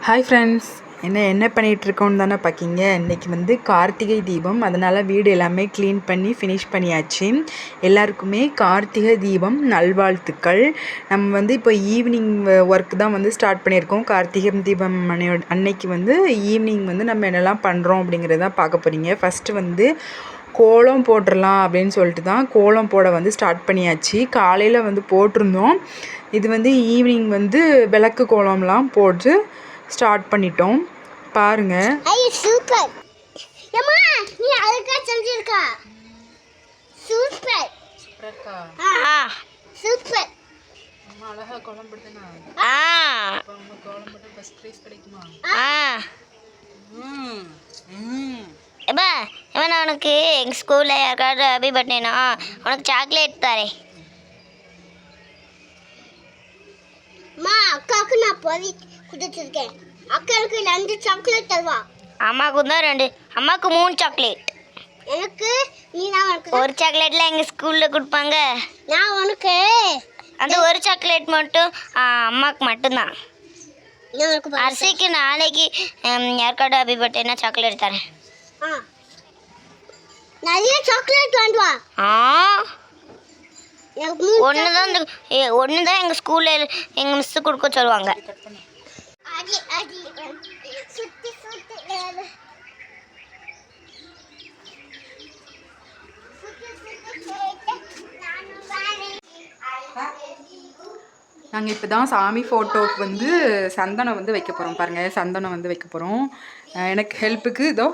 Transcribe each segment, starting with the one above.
Hi friends, என்ன பண்ணிகிட்ருக்கோன்னு தானே பார்க்கிங்க. இன்றைக்கி வந்து கார்த்திகை தீபம், அதனால் வீடு எல்லாமே க்ளீன் பண்ணி ஃபினிஷ் பண்ணியாச்சு. எல்லாருக்குமே கார்த்திகை தீபம் நல்வாழ்த்துக்கள். நம்ம வந்து இப்போ ஈவினிங் ஒர்க் தான் வந்து ஸ்டார்ட் பண்ணியிருக்கோம். கார்த்திகை தீபம் அன்னைக்கு வந்து ஈவினிங் வந்து நம்ம என்னெல்லாம் பண்ணுறோம் அப்படிங்கிறத பார்க்க போகிறீங்க. ஃபஸ்ட்டு வந்து கோலம் போட்டுடலாம் அப்படின்னு சொல்லிட்டு தான் கோலம் போட வந்து ஸ்டார்ட் பண்ணியாச்சு. காலையில் வந்து போட்டிருந்தோம். இது வந்து ஈவினிங் வந்து விளக்கு கோலம்லாம் போட்டு ஸ்டார்ட் பண்ணிட்டோம். பாருங்க. சூப்பர். அம்மா நீ அழகா செஞ்சிருக்க. சூப்பர். சூப்பர்க்கா. சூப்பர். அம்மா அழகா கோலம் போடுறேனா? அப்ப நம்ம கோலம் போட்டு ஃபர்ஸ்ட் பிரைஸ் கிடைக்குமா? ஏப்பா இவன் உனக்கு எங்கள் ஸ்கூலில் யாருக்காவது ஹாப்பி பர்த்டேனா உனக்கு சாக்லேட் தரேன். அம்மா அக்காவுக்கு நான் பொறி கொடுத்துருக்கேன். அக்காவுக்கு 2 சாக்லேட் தருவா. அம்மாவுக்கு தான் 2, அம்மாவுக்கு 3 சாக்லேட். எனக்கு நீ நான் உனக்கு ஒரு சாக்லேட்டில் எங்கள் ஸ்கூலில் கொடுப்பாங்க. நான் உனக்கு அந்த ஒரு சாக்லேட் மட்டும் அம்மாவுக்கு மட்டும்தான். அரிசிக்கு நாளைக்கு யாருக்காவது ஹாப்பி பர்த்டேனா சாக்லேட் தரேன். நிறைய சாக்லேட் வாங்குவா. ஒன்று தான் எங்கள் ஸ்கூலில் எங்கள் மிஸ்ஸு கொடுக்க சொல்லுவாங்க. நாங்கள் இப்போ தான் சாமி ஃபோட்டோவுக்கு வந்து சந்தனம் வந்து வைக்க போகிறோம். பாருங்கள், சந்தனம் வந்து வைக்க போகிறோம். எனக்கு ஹெல்ப்புக்கு இதோ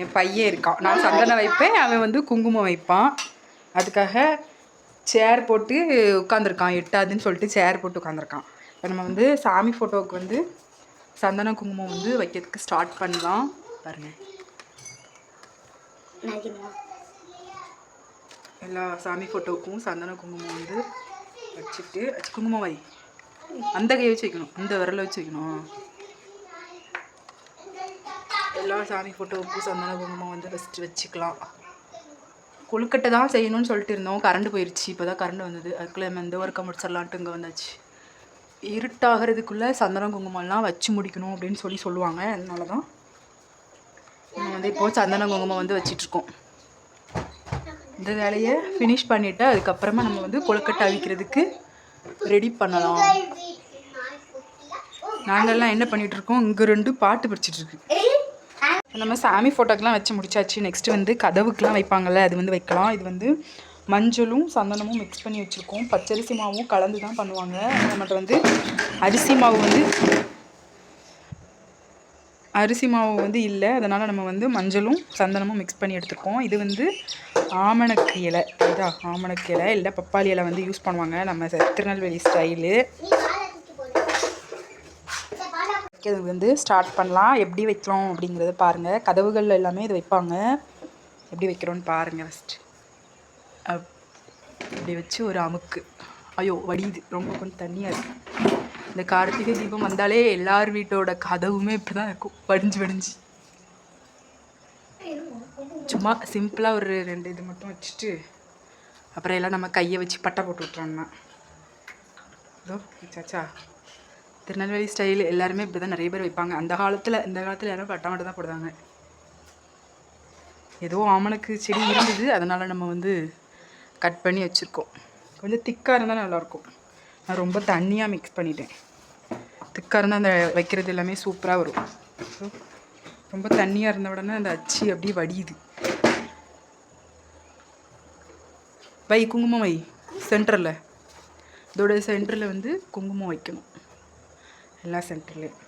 என் பையன் இருக்கான். நான் சந்தனம் வைப்பேன், அவன் வந்து குங்குமம் வைப்பான். அதுக்காக சேர் போட்டு உட்காந்துருக்கான். எட்டாதுன்னு சொல்லிட்டு சேர் போட்டு உட்காந்துருக்கான். இப்போ நம்ம வந்து சாமி ஃபோட்டோவுக்கு வந்து சந்தன குங்குமம் வந்து வைக்கிறதுக்கு ஸ்டார்ட் பண்ணலாம். பாருங்கள், எல்லா சாமி ஃபோட்டோவுக்கும் சந்தன குங்குமம் வந்து வச்சுட்டு குங்குமம் வை. அந்த கையை வச்சு வைக்கணும், இந்த விரலை வச்சு வைக்கணும். எல்லா சாமி ஃபோட்டோவுக்கும் சந்தன குங்குமம் வந்து ஃபஸ்ட்டு வச்சுக்கலாம். கொழுக்கட்டை தான் செய்யணும்னு சொல்லிட்டு இருந்தோம். கரண்ட் போயிடுச்சு. இப்போ தான் கரண்ட் வந்தது. அதுக்குள்ளே நம்ம எந்த ஒர்க்கை முடிச்சிடலான்ட்டு இங்கே வந்தாச்சு. இருட்டாகிறதுக்குள்ளே சந்தன குங்குமம்லாம் வச்சு முடிக்கணும் அப்படின்னு சொல்லுவாங்க. அதனால தான் நம்ம வந்து இப்போது சந்தன குங்குமம் வந்து வச்சிட்ருக்கோம். இந்த வேலையை ஃபினிஷ் பண்ணிவிட்டு அதுக்கப்புறமா நம்ம வந்து கொழுக்கட்டை அவிக்கிறதுக்கு ரெடி பண்ணலாம். நாங்கள்லாம் என்ன பண்ணிகிட்ருக்கோம், இங்கே 2 பாட்டு படிச்சிட்ருக்கு. நம்ம சாமி ஃபோட்டோக்கெலாம் வச்சு முடிச்சாச்சு. நெக்ஸ்ட்டு வந்து கதவுக்கெலாம் வைப்பாங்கள்ல, அது வந்து வைக்கலாம். இது வந்து மஞ்சளும் சந்தனமும் மிக்ஸ் பண்ணி வச்சுருக்கோம். பச்சரிசி மாவும் கலந்து தான் பண்ணுவாங்க. நம்மகிட்ட வந்து அரிசி மாவு வந்து இல்லை. அதனால் நம்ம வந்து மஞ்சளும் சந்தனமும் மிக்ஸ் பண்ணி எடுத்துருக்கோம். இது வந்து ஆமணக்கு இலை, இதா ஆமணக்கு இலை இல்லை பப்பாளி இலை வந்து யூஸ் பண்ணுவாங்க நம்ம திருநெல்வேலி ஸ்டைலு. இது வந்து ஸ்டார்ட் பண்ணலாம். எப்படி வைக்கிறோம் அப்படிங்கிறத பாருங்கள். கதவுகள் எல்லாமே இது வைப்பாங்க. எப்படி வைக்கிறோன்னு பாருங்கள். ஃபஸ்ட்டு இப்படி வச்சு ஒரு அமுக்கு. ஐயோ வடியுது, ரொம்ப கொஞ்சம் தண்ணியாக இருக்குது. இந்த கார்த்திகை தீபம் வந்தாலே எல்லார் வீட்டோட கதவுமே இப்படி தான் இருக்கும், வடிஞ்சு. சும்மா சிம்பிளாக ஒரு 2 இது மட்டும் வச்சுட்டு அப்புறம் எல்லாம் நம்ம கையை வச்சு பட்டை போட்டு விட்றோம்னா இதோ சாச்சா திருநெல்வேலி ஸ்டைல் எல்லாருமே இப்படி தான் நிறைய பேர் வைப்பாங்க. இந்த காலத்தில் யாரும் பட்டை மட்டும் தான் போடுவாங்க. ஏதோ ஆமணக்கு செடி இருந்தது, அதனால் நம்ம வந்து கட் பண்ணி வச்சுருக்கோம். கொஞ்சம் திக்காக இருந்தால் நல்லாயிருக்கும். நான் ரொம்ப தண்ணியாக மிக்ஸ் பண்ணிட்டேன். திக்காக இருந்தால் அந்த வைக்கிறது எல்லாமே சூப்பராக வரும். ஸோ ரொம்ப தண்ணியாக இருந்த உடனே அந்த அச்சு அப்படியே வடியுது. வை குங்குமம் வை. சென்டரில் இதோட சென்டரில் வந்து குங்குமம் வைக்கணும். எல்லா சென்டர்லேயும்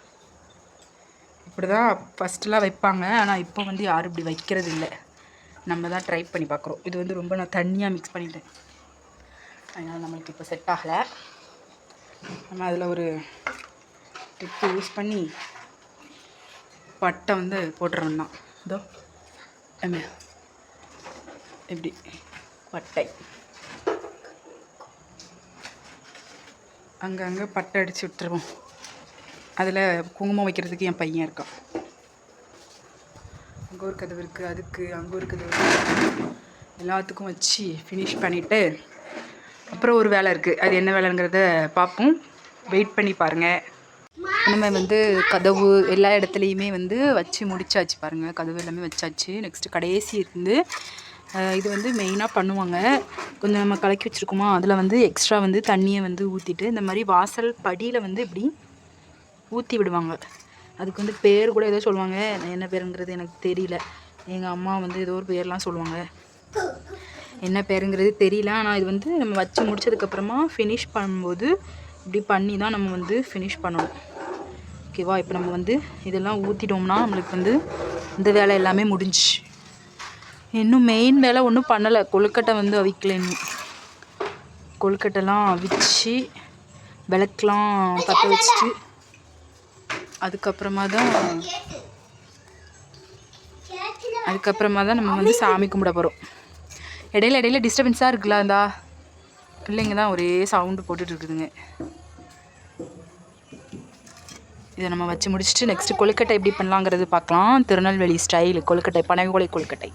இப்படி தான் ஃபஸ்ட்டெலாம் வைப்பாங்க. ஆனால் இப்போ வந்து யாரும் இப்படி வைக்கிறது இல்லை. நம்ம தான் ட்ரை பண்ணி பார்க்குறோம். இது வந்து ரொம்ப நான் தண்ணியாக மிக்ஸ் பண்ணிட்டேன். அதனால் நம்மளுக்கு இப்போ செட் ஆகலை. நம்ம அதில் ஒரு டிப்பு யூஸ் பண்ணி பட்டை வந்து போட்டுறோம் தான். இதோ எப்படி பட்டை அங்கங்கே பட்டை அடித்து விட்டுருவோம். அதில் குங்குமம் வைக்கிறதுக்கு என் பையன் இருக்கான். அங்கே ஒரு கதவு இருக்குது, அதுக்கு அங்கே ஒரு கதவு இருக்குது. எல்லாத்துக்கும் வச்சு ஃபினிஷ் பண்ணிவிட்டு அப்புறம் ஒரு வேலை இருக்குது. அது என்ன வேலைங்கிறத பார்ப்போம். வெயிட் பண்ணி பாருங்கள். நம்ம வந்து கதவு எல்லா இடத்துலையுமே வந்து வச்சு முடிச்சாச்சு பாருங்கள். கதவு எல்லாமே வச்சாச்சு. நெக்ஸ்ட்டு கடைசி இருந்து இது வந்து மெயினாக பண்ணுவாங்க. கொஞ்சம் நம்ம கலக்கி வச்சுருக்கோமா, அதில் வந்து எக்ஸ்ட்ரா வந்து தண்ணியை வந்து ஊற்றிட்டு இந்த மாதிரி வாசல் படியில் வந்து இப்படி ஊற்றி விடுவாங்க. அதுக்கு வந்து பேர் கூட ஏதோ சொல்லுவாங்க, என்ன பேருங்கிறது எனக்கு தெரியல. எங்கள் அம்மா வந்து ஏதோ ஒரு பேர்லாம் சொல்லுவாங்க, என்ன பேருங்கிறது தெரியல. ஆனால் இது வந்து நம்ம வச்சு முடிச்சதுக்கப்புறமா ஃபினிஷ் பண்ணும்போது இப்படி பண்ணி தான் நம்ம வந்து ஃபினிஷ் பண்ணணும். ஓகேவா? இப்போ நம்ம வந்து இதெல்லாம் ஊற்றிட்டோம்னா நம்மளுக்கு வந்து இந்த வேலை எல்லாமே முடிஞ்சு. இன்னும் மெயின் வேலை ஒன்றும் பண்ணலை. கொழுக்கட்டை வந்து அவிக்கலை. இன்னும் கொழுக்கட்டைலாம் அவிச்சு விளக்கெலாம் பற்ற வச்சுட்டு அதுக்கப்புறமா தான் நம்ம வந்து சாமி கும்பிட போகிறோம். இடையில டிஸ்டர்பன்ஸாக இருக்குல்ல, அந்த பிள்ளைங்க தான் ஒரே சவுண்டு போட்டுட்டு இருக்குதுங்க. இதை நம்ம வச்சு முடிச்சுட்டு நெக்ஸ்ட்டு கொழுக்கட்டை எப்படி பண்ணலாங்கிறது பார்க்கலாம். திருநெல்வேலி ஸ்டைல் கொழுக்கட்டை, பனையோலை கொழுக்கட்டை.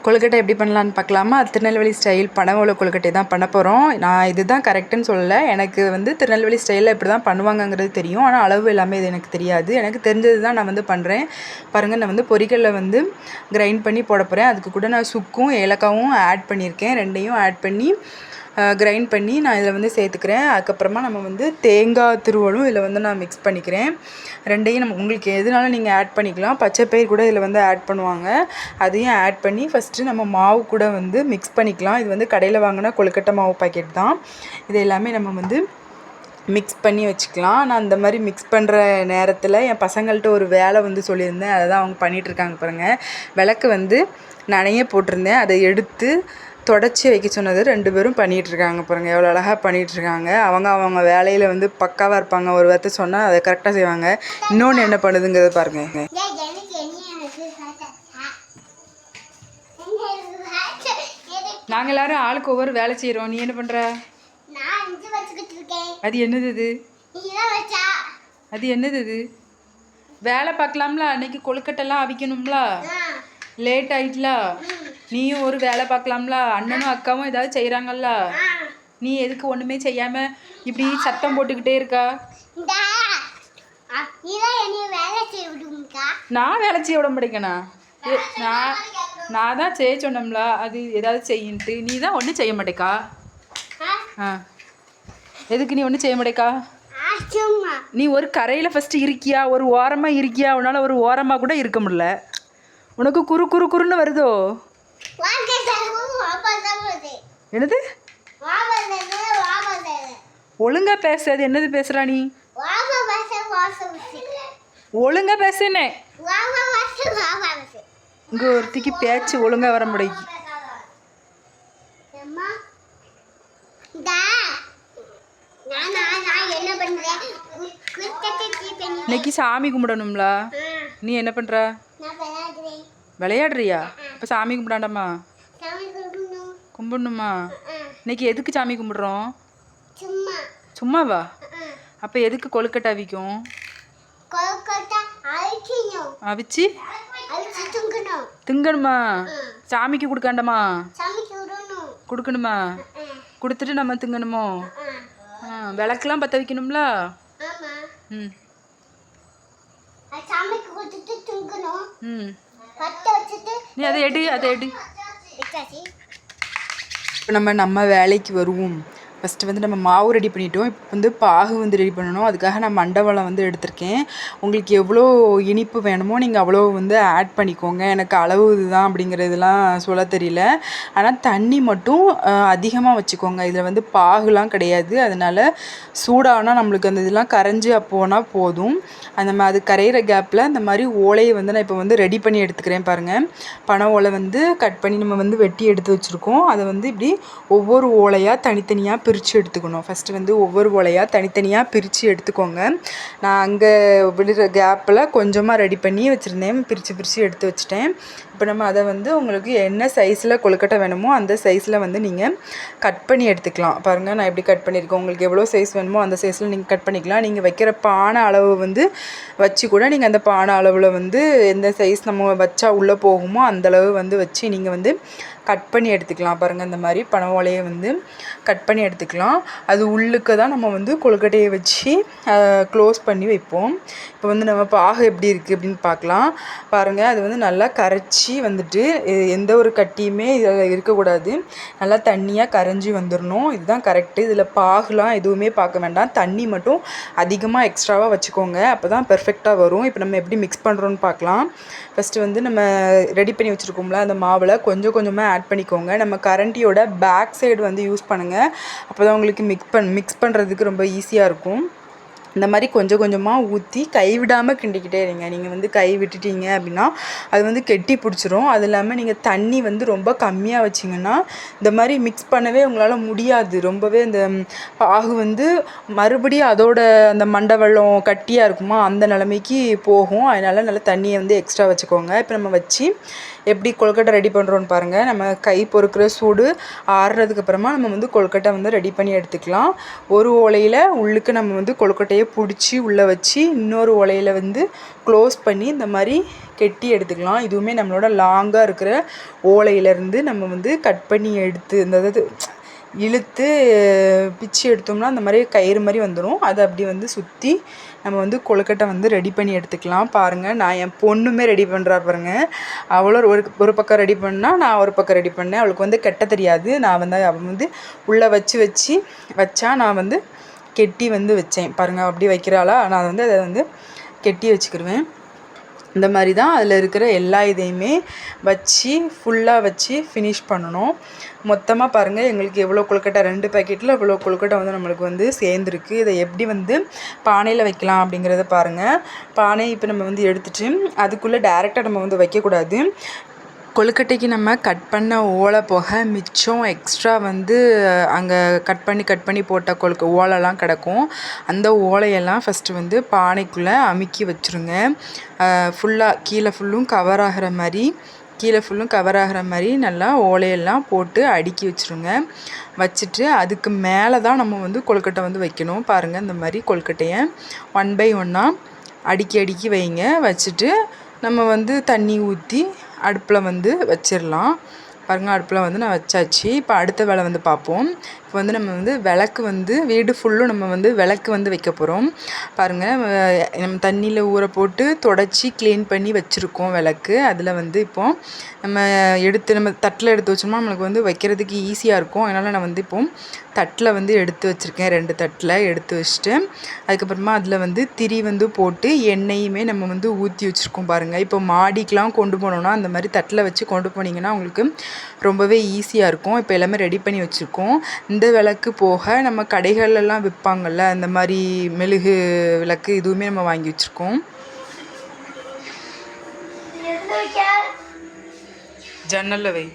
கொழுக்கட்டை எப்படி பண்ணலான்னு பார்க்கலாமா? திருநெல்வேலி ஸ்டைல் பனையோலை கொழுக்கட்டை தான் பண்ண போகிறோம். நான் இது தான் கரெக்டுன்னு சொல்லலை. எனக்கு வந்து திருநெல்வேலி ஸ்டைலில் இப்படி தான் பண்ணுவாங்கங்கிறது தெரியும். ஆனால் அளவு எல்லாமே இது எனக்கு தெரியாது. எனக்கு தெரிஞ்சது தான் நான் வந்து பண்ணுறேன். பாருங்கள், நான் வந்து பொரிக்கல்ல வந்து கிரைண்ட் பண்ணி போட போகிறேன். அதுக்கு கூட நான் சுக்கும் ஏலக்காவும் ஆட் பண்ணியிருக்கேன். ரெண்டையும் ஆட் பண்ணி கிரைண்ட் பண்ணி நான் இதில் வந்து சேர்த்துக்கிறேன். அதுக்கப்புறமா நம்ம வந்து தேங்காய் துருவலும் இதில் வந்து நான் மிக்ஸ் பண்ணிக்கிறேன். ரெண்டையும் நம்ம உங்களுக்கு எதுனாலும் நீங்கள் ஆட் பண்ணிக்கலாம். பச்சைப்பயிர் கூட இதில் வந்து ஆட் பண்ணுவாங்க. அதையும் ஆட் பண்ணி ஃபஸ்ட்டு நம்ம மாவு கூட வந்து மிக்ஸ் பண்ணிக்கலாம். இது வந்து கடையில் வாங்கினா கொழுக்கட்டை மாவு பாக்கெட் தான். இது எல்லாமே நம்ம வந்து மிக்ஸ் பண்ணி வச்சுக்கலாம். நான் அந்த மாதிரி மிக்ஸ் பண்ணுற நேரத்தில் என் பசங்கள்கிட்ட ஒரு வேலை வந்து சொல்லியிருந்தேன். அதை தான் அவங்க பண்ணிகிட்ருக்காங்க பாருங்கள். விளக்கு வந்து நனைய போட்டிருந்தேன், அதை எடுத்து தொடச்சி வைக்க சொன்னது 2 பேரும் பண்ணிகிட்ருக்காங்க பாருங்கள். எவ்வளோ அழகாக பண்ணிகிட்ருக்காங்க. அவங்க வேலையில் வந்து பக்காவாக இருப்பாங்க. ஒரு வார்த்தை சொன்னால் அதை கரெக்டாக செய்வாங்க. இன்னொன்று என்ன பண்ணுதுங்கிறத பாருங்கள். நாங்கள் எல்லோரும் ஆளுக்கு ஒவ்வொரு வேலை செய்கிறோம். நீ என்ன பண்ணுற? அது என்னது? அது என்னது? வேலை பார்க்கலாம்ல. அன்னைக்கு கொழுக்கட்டெல்லாம் அவிக்கணும்ல, லேட் ஆயிட்டல. நீயும் ஒரு வேலை பார்க்கலாம்ல. அண்ணனும் அக்காவும் ஏதாவது செய்கிறாங்கல்ல. நீ எதுக்கு ஒன்றுமே செய்யாமல் இப்படி சத்தம் போட்டுக்கிட்டே இருக்கா? நான் வேலை செய்ய விட மாட்டேங்கண்ணா. நான் தான் செய்ய சொன்னோம்ல, அது ஏதாவது செய்யின்ட்டு. நீ தான் ஒன்றும் செய்ய மாட்டேக்கா. எதுக்கு நீ ஒன்றும் செய்ய மாட்டேக்கா? நீ ஒரு கரையில் ஃபஸ்ட்டு இருக்கியா, ஒரு ஓரமாக இருக்கியா? உன்னால் ஒரு ஓரமாக கூட இருக்க முடியல. உனக்கு குறுன்னு வருதோ? என்னது? ஒழுங்கா பேசாது. என்னது பேசுறா நீ? ஒழுங்கா பேசுனே. இங்க ஒருத்திக்கு பேச்சு ஒழுங்கா வர முடியும். இன்னைக்கு சாமி கும்பிடணும்ல. நீ என்ன பண்ற? விளையாடுறியா? இப்போ சாமி கும்பிடாண்டாமா? கும்பிடணுமா? இன்னைக்கு எதுக்கு சாமி கும்பிடுறோம்? சும்மாவா? அப்போ எதுக்கு கொழுக்கட்டை அவிக்கும்? அவிச்சு திங்கணுமா? சாமிக்கு கொடுக்காண்டமா? கொடுக்கணுமா? கொடுத்துட்டு நம்ம திங்கணுமோ? விளக்கெல்லாம் பற்ற வைக்கணும்ல. ம் நீ அதை எடு. இப்போ நம்ம வேலைக்கு வருவோம். ஃபஸ்ட்டு வந்து நம்ம மாவு ரெடி பண்ணிட்டோம். இப்போ வந்து பாகு வந்து ரெடி பண்ணணும். அதுக்காக நான் மண்டவளம் வந்து எடுத்திருக்கேன். உங்களுக்கு எவ்வளோ இனிப்பு வேணுமோ நீங்கள் அவ்வளோ வந்து ஆட் பண்ணிக்கோங்க. எனக்கு அளவு இதுதான் அப்படிங்கிறதுலாம் சொல்ல தெரியல. ஆனால் தண்ணி மட்டும் அதிகமாக வச்சுக்கோங்க. இதில் வந்து பாகுலாம் கிடையாது. அதனால் சூடானால் நம்மளுக்கு அந்த இதெல்லாம் கரைஞ்சி அப்போனா போதும். அது கரையிற கேப்பில் இந்த மாதிரி ஓலையை வந்து நான் இப்போ வந்து ரெடி பண்ணி எடுத்துக்கிறேன் பாருங்கள். பனை ஓலை வந்து கட் பண்ணி நம்ம வந்து வெட்டி எடுத்து வச்சுருக்கோம். அதை வந்து இப்படி ஒவ்வொரு ஓலையாக தனித்தனியாக பிரித்து எடுத்துக்கணும். ஃபஸ்ட்டு வந்து ஒவ்வொரு ஓலையாக தனித்தனியாக பிரித்து எடுத்துக்கோங்க. நான் அங்கே விடுற கேப்பில் கொஞ்சமாக ரெடி பண்ணி வச்சுருந்தேன். பிரித்து எடுத்து வச்சுட்டேன். இப்போ நம்ம அதை வந்து உங்களுக்கு என்ன சைஸில் கொழுக்கட்டை வேணுமோ அந்த சைஸில் வந்து நீங்கள் கட் பண்ணி எடுத்துக்கலாம். பாருங்கள், நான் எப்படி கட் பண்ணியிருக்கேன். உங்களுக்கு எவ்வளோ சைஸ் வேணுமோ அந்த சைஸில் நீங்கள் கட் பண்ணிக்கலாம். நீங்கள் வைக்கிற பானை அளவு வந்து வச்சு கூட நீங்கள் அந்த பானை அளவில் வந்து எந்த சைஸ் நம்ம வச்சா உள்ளே போகுமோ அந்தளவு வந்து வச்சு நீங்கள் வந்து கட் பண்ணி எடுத்துக்கலாம். பாருங்கள், இந்த மாதிரி பனை ஓலையை வந்து கட் பண்ணி எடுத்துக்கலாம். அது உள்ளுக்கு தான் நம்ம வந்து கொழுக்கட்டையை வச்சு க்ளோஸ் பண்ணி வைப்போம். இப்போ வந்து நம்ம பாகு எப்படி இருக்குது அப்படின்னு பார்க்கலாம். பாருங்கள், அது வந்து நல்லா கரைச்சி வந்துட்டு எந்த ஒரு கட்டியுமே இதில் இருக்கக்கூடாது. நல்லா தண்ணியாக கரைஞ்சி வந்துடணும். இதுதான் கரெக்டு. இதில் பாகுலாம் எதுவுமே பார்க்க வேண்டாம். தண்ணி மட்டும் அதிகமாக எக்ஸ்ட்ராவாக வச்சுக்கோங்க. அப்போ தான் பெர்ஃபெக்டாக வரும். இப்போ நம்ம எப்படி மிக்ஸ் பண்ணுறோன்னு பார்க்கலாம். ஃபஸ்ட்டு வந்து நம்ம ரெடி பண்ணி வச்சுருக்கோம்ல அந்த மாவில் கொஞ்சம் கொஞ்சமாக ஆட் பண்ணிக்கோங்க. நம்ம கரண்டியோட பேக் சைடு வந்து யூஸ் பண்ணுங்கள். அப்போ தான் உங்களுக்கு மிக்ஸ் பண்ணுறதுக்கு ரொம்ப ஈஸியாக இருக்கும். இந்த மாதிரி கொஞ்சம் கொஞ்சமாக ஊற்றி கைவிடாமல் கிண்டிக்கிட்டே இருங்க. நீங்கள் வந்து கை விட்டுட்டீங்க அப்படின்னா அது வந்து கெட்டி பிடிச்சிரும். அது இல்லாமல் நீங்கள் தண்ணி வந்து ரொம்ப கம்மியாக வச்சிங்கன்னா இந்த மாதிரி மிக்ஸ் பண்ணவே உங்களால் முடியாது. ரொம்பவே இந்த பாகு வந்து மறுபடியும் அதோட அந்த மண்டவெல்லம் கட்டியாக இருக்குமா அந்த நிலைமைக்கு போகும். அதனால் நல்லா தண்ணியை வந்து எக்ஸ்ட்ரா வச்சுக்கோங்க. இப்போ நம்ம வச்சு எப்படி கொழுக்கட்டை ரெடி பண்ணுறோன்னு பாருங்கள். நம்ம கை பொறுக்கிற சூடு ஆறுறதுக்கப்புறமா நம்ம வந்து கொழுக்கட்டை வந்து ரெடி பண்ணி எடுத்துக்கலாம். ஒரு ஓலையில் உள்ளுக்கு நம்ம வந்து கொழுக்கட்டையை பிடிச்சி உள்ளே வச்சு இன்னொரு ஓலையில் வந்து க்ளோஸ் பண்ணி இந்த மாதிரி கெட்டி எடுத்துக்கலாம். இதுவுமே நம்மளோட லாங்காக இருக்கிற ஓலையிலேருந்து நம்ம வந்து கட் பண்ணி எடுத்து இந்த இழுத்து பிச்சு எடுத்தோம்னா அந்த மாதிரி கயிறு மாதிரி வந்துடும். அதை அப்படி வந்து சுற்றி நம்ம வந்து கொழுக்கட்டை வந்து ரெடி பண்ணி எடுத்துக்கலாம். பாருங்கள், நான் என் பொண்ணுமே ரெடி பண்ணுறா பாருங்கள். அவளும் ஒரு பக்கம் ரெடி பண்ணால் நான் ஒரு பக்கம் ரெடி பண்ணேன். அவளுக்கு வந்து கெட்ட தெரியாது. நான் வந்து அவள் வந்து உள்ளே வச்சா நான் வந்து கெட்டி வந்து வச்சேன். பாருங்கள், அப்படி வைக்கிறாளா, நான் வந்து அதை வந்து கெட்டி வச்சுக்கிடுவேன். இந்த மாதிரி தான் அதில் இருக்கிற எல்லா இதையுமே வச்சு ஃபுல்லாக வச்சு ஃபினிஷ் பண்ணணும். மொத்தமாக பாருங்கள், எங்களுக்கு எவ்வளோ கொழுக்கட்டை 2 பேக்கெட்டில் இவ்வளோ கொழுக்கட்டை வந்து நம்மளுக்கு வந்து சேர்ந்துருக்கு. இதை எப்படி வந்து பானையில் வைக்கலாம் அப்படிங்கிறத பாருங்கள். பானை இப்போ நம்ம வந்து எடுத்துகிட்டு அதுக்குள்ளே டேரெக்டாக நம்ம வந்து வைக்கக்கூடாது. கொழுக்கட்டைக்கு நம்ம கட் பண்ண ஓலை போக மிச்சம் எக்ஸ்ட்ரா வந்து அங்கே கட் பண்ணி போட்ட ஓலைலாம் கிடக்கும். அந்த ஓலையெல்லாம் ஃபஸ்ட்டு வந்து பானைக்குள்ளே அமுக்கி வச்சுருங்க. ஃபுல்லாக கீழே ஃபுல்லும் கவர் ஆகிற மாதிரி நல்லா ஓலையெல்லாம் போட்டு அடுக்கி வச்சுருங்க. வச்சுட்டு அதுக்கு மேலே தான் நம்ம வந்து கொழுக்கட்டை வந்து வைக்கணும். பாருங்கள், இந்த மாதிரி கொழுக்கட்டையை 1 by 1 அடுக்கி வைங்க. வச்சுட்டு நம்ம வந்து தண்ணி ஊற்றி அடுப்பில் வந்து வச்சிடலாம். பாருங்கள், அடுப்பில் வந்து நான் வச்சாச்சு. இப்போ அடுத்த வேலை வந்து பார்ப்போம். இப்போ வந்து நம்ம வந்து விளக்கு வந்து வீடு ஃபுல்லும் நம்ம வந்து விளக்கு வந்து வைக்க போகிறோம். பாருங்கள், நம்ம தண்ணியில் ஊற போட்டு தொடச்சி க்ளீன் பண்ணி வச்சுருக்கோம் விளக்கு. அதில் வந்து இப்போது நம்ம தட்டில் எடுத்து வச்சோம்னா நம்மளுக்கு வந்து வைக்கிறதுக்கு ஈஸியாக இருக்கும். அதனால் நான் வந்து இப்போது தட்டில் வந்து எடுத்து வச்சுருக்கேன். 2 தட்டில் எடுத்து வச்சுட்டு அதுக்கப்புறமா அதில் வந்து திரி வந்து போட்டு எண்ணெயுமே நம்ம வந்து ஊற்றி வச்சுருக்கோம். பாருங்கள், இப்போ மாடிக்கெலாம் கொண்டு போனோன்னா அந்த மாதிரி தட்டில் வச்சு கொண்டு போனீங்கன்னா உங்களுக்கு ரொம்பவே ஈஸியாக இருக்கும். இப்போ எல்லாமே ரெடி பண்ணி வச்சுருக்கோம். இந்த விளக்கு போக நம்ம கடைகளெல்லாம் விற்பாங்கள்ல அந்த மாதிரி மெழுகு விளக்கு, இதுவுமே நம்ம வாங்கி வச்சுருக்கோம். ஜன்னலில் வை.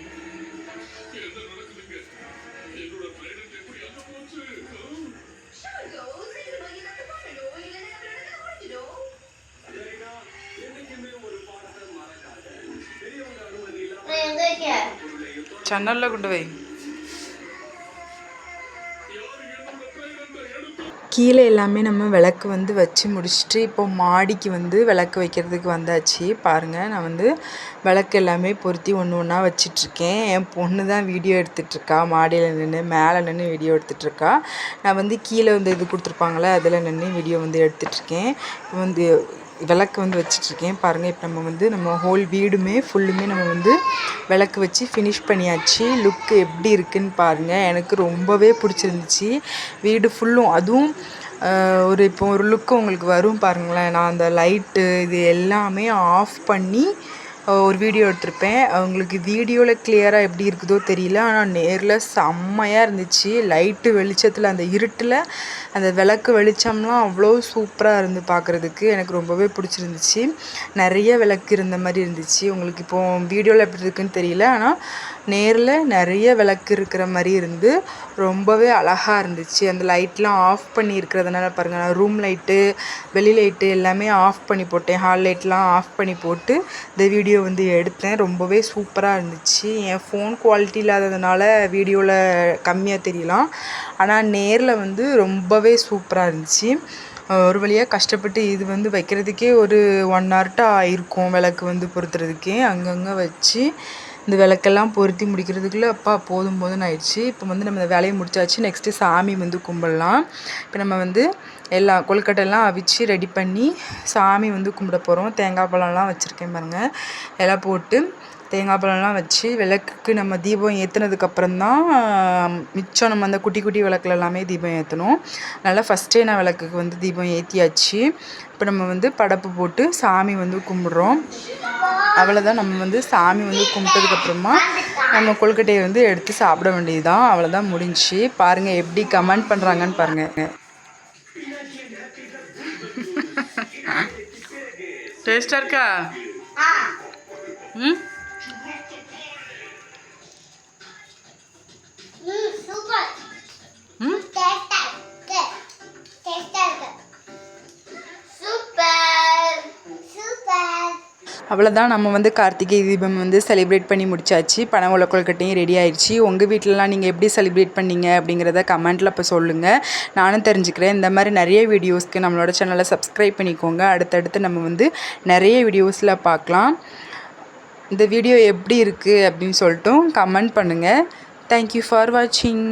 ஜன்னலில் கொண்டு வை. கீழே எல்லாமே நம்ம விளக்கு வந்து வச்சு முடிச்சுட்டு இப்போ மாடிக்கு வந்து விளக்கு வைக்கிறதுக்கு வந்தாச்சு. பாருங்கள், நான் வந்து விளக்கு எல்லாமே பொருத்தி ஒன்று ஒன்றா வச்சிட்ருக்கேன். என் பொண்ணு தான் வீடியோ எடுத்துகிட்ருக்கா. மாடியில் நின்று மேலே நின்று வீடியோ எடுத்துகிட்ருக்கா. நான் வந்து கீழே வந்து இது கொடுத்துருப்பாங்களே அதில் நின்று வீடியோ வந்து எடுத்துகிட்ருக்கேன். இப்போ வந்து விளக்கு வந்து வச்சிட்ருக்கேன். பாருங்கள், இப்போ நம்ம ஹோல் வீடுமே ஃபுல்லுமே நம்ம வந்து விளக்கு வச்சு ஃபினிஷ் பண்ணியாச்சு. லுக்கு எப்படி இருக்குதுன்னு பாருங்கள். எனக்கு ரொம்பவே பிடிச்சிருந்துச்சி. வீடு ஃபுல்லும் அதுவும் இப்போ ஒரு லுக்கு உங்களுக்கு வரும் பாருங்களேன். நான் அந்த லைட்டு இது எல்லாமே ஆஃப் பண்ணி ஒரு வீடியோ எடுத்திருப்பேன். உங்களுக்கு வீடியோவில் கிளியராக எப்படி இருக்குதோ தெரியல, ஆனால் நேரில் செம்மையாக இருந்துச்சு. லைட்டு வெளிச்சத்தில் அந்த இருட்டில் அந்த விளக்கு வெளிச்சம்லாம் அவ்வளோ சூப்பராக இருந்து பார்க்குறதுக்கு எனக்கு ரொம்பவே பிடிச்சிருந்துச்சி. நிறைய விளக்கு இருந்த மாதிரி இருந்துச்சு. உங்களுக்கு இப்போது வீடியோவில் எப்படி இருக்குதுன்னு தெரியல, ஆனால் நேரில் நிறைய விளக்கு இருக்கிற மாதிரி இருந்து ரொம்பவே அழகாக இருந்துச்சு. அந்த லைட்லாம் ஆஃப் பண்ணி இருக்கிறதுனால பாருங்கள், நான் ரூம் லைட்டு வெளி லைட்டு எல்லாமே ஆஃப் பண்ணி போட்டேன். ஹால் லைட்லாம் ஆஃப் பண்ணி போட்டு இந்த வீடியோ வந்து எடுத்தேன். ரொம்பவே சூப்பராக இருந்துச்சு. என் ஃபோன் குவாலிட்டி இல்லாததுனால வீடியோவில் கம்மியாக தெரியலாம், ஆனால் நேரில் வந்து ரொம்பவே சூப்பராக இருந்துச்சு. ஒரு வழியாக கஷ்டப்பட்டு இது வந்து வைக்கிறதுக்கே ஒரு 1 ஹவர்ட்ட ஆயிருக்கும். விளக்கு வந்து பொருத்துறதுக்கே அங்கங்கே வச்சு இந்த விளக்கெல்லாம் பொருத்தி முடிக்கிறதுக்குள்ளே அப்பா போதும் போதும்னு ஆயிடுச்சு. இப்போ வந்து நம்ம இந்த வேலையை முடிச்சாச்சு. நெக்ஸ்ட்டு சாமி வந்து கும்பிடலாம். இப்போ நம்ம வந்து எல்லா கொழுக்கட்டையெல்லாம் அவிச்சு ரெடி பண்ணி சாமி வந்து கும்பிட போகிறோம். தேங்காய் பழம்லாம் வச்சுருக்கேன் பாருங்கள். எல்லாம் போட்டு தேங்காய் பழம்லாம் வச்சு விளக்குக்கு நம்ம தீபம் ஏற்றுனதுக்கப்புறம் தான் மிச்சம் நம்ம அந்த குட்டி குட்டி விளக்குல எல்லாமே தீபம் ஏற்றணும். அதனால் ஃபஸ்ட்டே நான் விளக்குக்கு வந்து தீபம் ஏற்றியாச்சு. இப்போ நம்ம வந்து படப்பு போட்டு சாமி வந்து கும்பிட்றோம். அவ்வளோதான். நம்ம வந்து சாமி வந்து கும்பிட்டதுக்கப்புறமா நம்ம கொழுக்கட்டையை வந்து எடுத்து சாப்பிட வேண்டியது தான். அவ்வளோதான், முடிஞ்சிச்சு. பாருங்கள் எப்படி கமெண்ட் பண்ணுறாங்கன்னு பாருங்கள். டேஸ்ட்டாக இருக்கா? ம், சூப்பர். ம், அவ்வளோதான். நம்ம வந்து கார்த்திகை தீபம் வந்து செலிப்ரேட் பண்ணி முடிச்சாச்சு. பனை ஓலை கொழுக்கட்டையும் ரெடி ஆயிடுச்சு. உங்கள் வீட்டிலலாம் நீங்கள் எப்படி செலிப்ரேட் பண்ணீங்க அப்படிங்கிறத கமெண்ட்டில் இப்போ சொல்லுங்கள், நானும் தெரிஞ்சுக்கிறேன். இந்த மாதிரி நிறைய வீடியோஸ்க்கு நம்மளோட சேனலை சப்ஸ்கிரைப் பண்ணிக்கோங்க. அடுத்தடுத்து நம்ம வந்து நிறைய வீடியோஸில் பார்க்கலாம். இந்த வீடியோ எப்படி இருக்குது அப்படின்னு சொல்லிட்டு கமெண்ட் பண்ணுங்கள். தேங்க்யூ ஃபார் வாட்சிங்.